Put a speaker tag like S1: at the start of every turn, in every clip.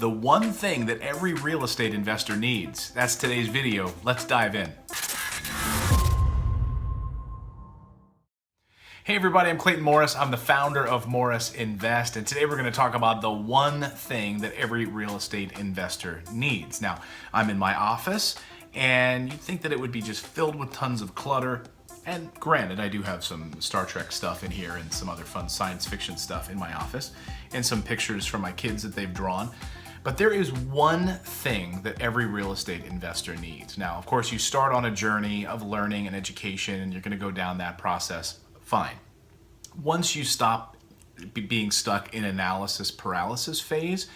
S1: the one thing that every real estate investor needs. That's today's video. Let's dive in. Hey everybody, I'm Clayton Morris. I'm the founder of Morris Invest, and today we're going to talk about the one thing that every real estate investor needs. Now, I'm in my office, and you'd think that it would be just filled with tons of clutter. And granted, I do have some Star Trek stuff in here and some other fun science fiction stuff in my office, and some pictures from my kids that they've drawn. But there is one thing that every real estate investor needs. Now, of course, you start on a journey of learning and education, and you're going to go down that process. Fine. Once you stop being stuck in analysis paralysis phase,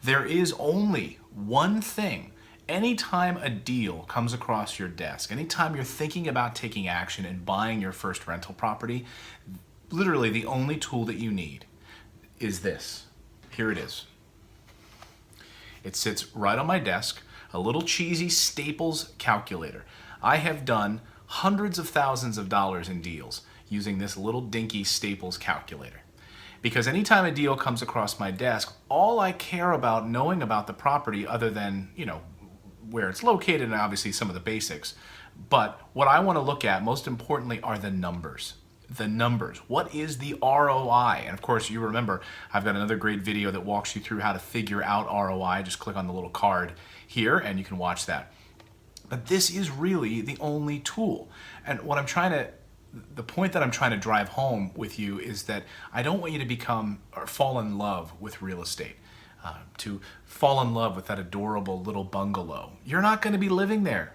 S1: there is only one thing. Anytime a deal comes across your desk, anytime you're thinking about taking action and buying your first rental property, literally the only tool that you need is this. Here it is. It sits right on my desk, a little cheesy Staples calculator. I have done hundreds of thousands of dollars in deals using this little dinky Staples calculator. Because anytime a deal comes across my desk, all I care about knowing about the property, other than, where it's located and obviously some of the basics, but what I want to look at most importantly are the numbers. The numbers. What is the ROI? And of course, you remember, I've got another great video that walks you through how to figure out ROI. Just click on the little card here and you can watch that. But this is really the only tool. And the point that I'm trying to drive home with you is that I don't want you to become or fall in love with real estate, to fall in love with that adorable little bungalow. You're not going to be living there.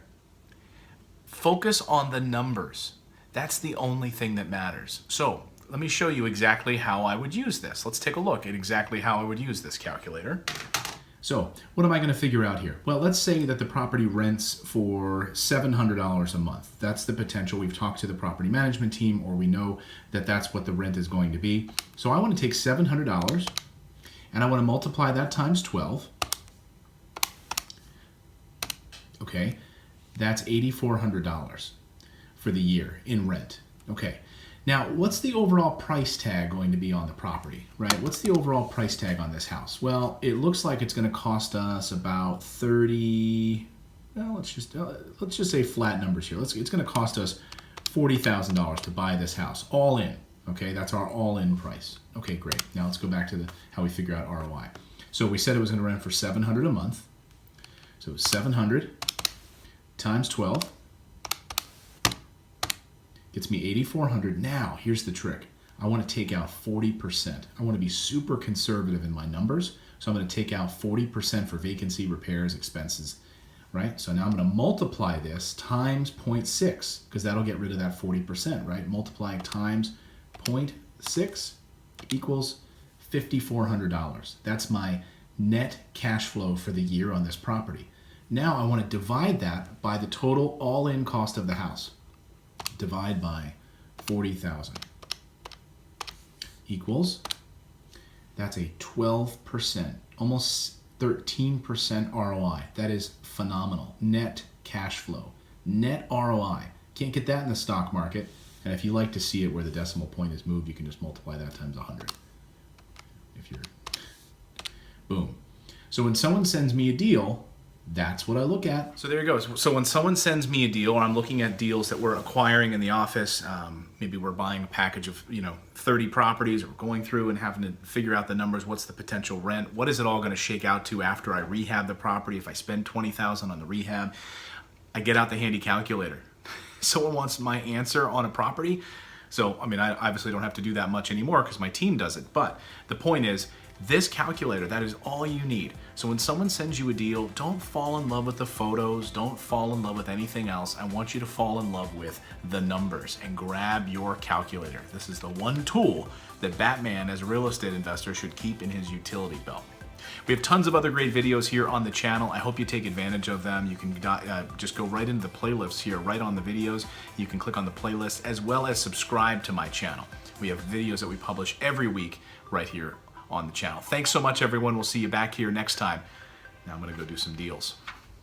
S1: Focus on the numbers. That's the only thing that matters. So let me show you exactly how I would use this. Let's take a look at exactly how I would use this calculator. So what am I going to figure out here? Well, let's say that the property rents for $700 a month. That's the potential. We've talked to the property management team, or we know that that's what the rent is going to be. So I want to take $700 and I want to multiply that times 12. Okay, that's $8,400 for the year in rent. Okay. Now, what's the overall price tag going to be on the property, right? What's the overall price tag on this house? Well, it looks like it's going to cost us about let's just say flat numbers here. It's going to cost us $40,000 to buy this house, all in. Okay, that's our all-in price. Okay, great. Now let's go back to how we figure out ROI. So we said it was going to rent for $700 a month. So it was 700 times 12. Gets me $8,400. Now, here's the trick. I want to take out 40%. I want to be super conservative in my numbers. So I'm going to take out 40% for vacancy, repairs, expenses, right? So now I'm going to multiply this times 0.6, because that'll get rid of that 40%, right? Multiplying times 0.6 equals $5,400. That's my net cash flow for the year on this property. Now I want to divide that by the total all-in cost of the house. Divide by 40,000 equals, that's a 12%, almost 13% ROI. That is phenomenal. Net cash flow, net ROI. Can't get that in the stock market. And if you like to see it where the decimal point is moved, you can just multiply that times 100. Boom. So when someone sends me a deal, that's what I look at. So there you go. So when someone sends me a deal, or I'm looking at deals that we're acquiring in the office, maybe we're buying a package of 30 properties, or we're going through and having to figure out the numbers. What's the potential rent? What is it all going to shake out to after I rehab the property? If I spend $20,000 on the rehab, I get out the handy calculator. Someone wants my answer on a property. So I obviously don't have to do that much anymore because my team does it. But the point is, this calculator, that is all you need. So when someone sends you a deal, don't fall in love with the photos, don't fall in love with anything else. I want you to fall in love with the numbers and grab your calculator. This is the one tool that Batman, as a real estate investor, should keep in his utility belt. We have tons of other great videos here on the channel. I hope you take advantage of them. You can just go right into the playlists here, right on the videos. You can click on the playlist, as well as subscribe to my channel. We have videos that we publish every week right here on the channel. Thanks so much, everyone. We'll see you back here next time. Now I'm going to go do some deals.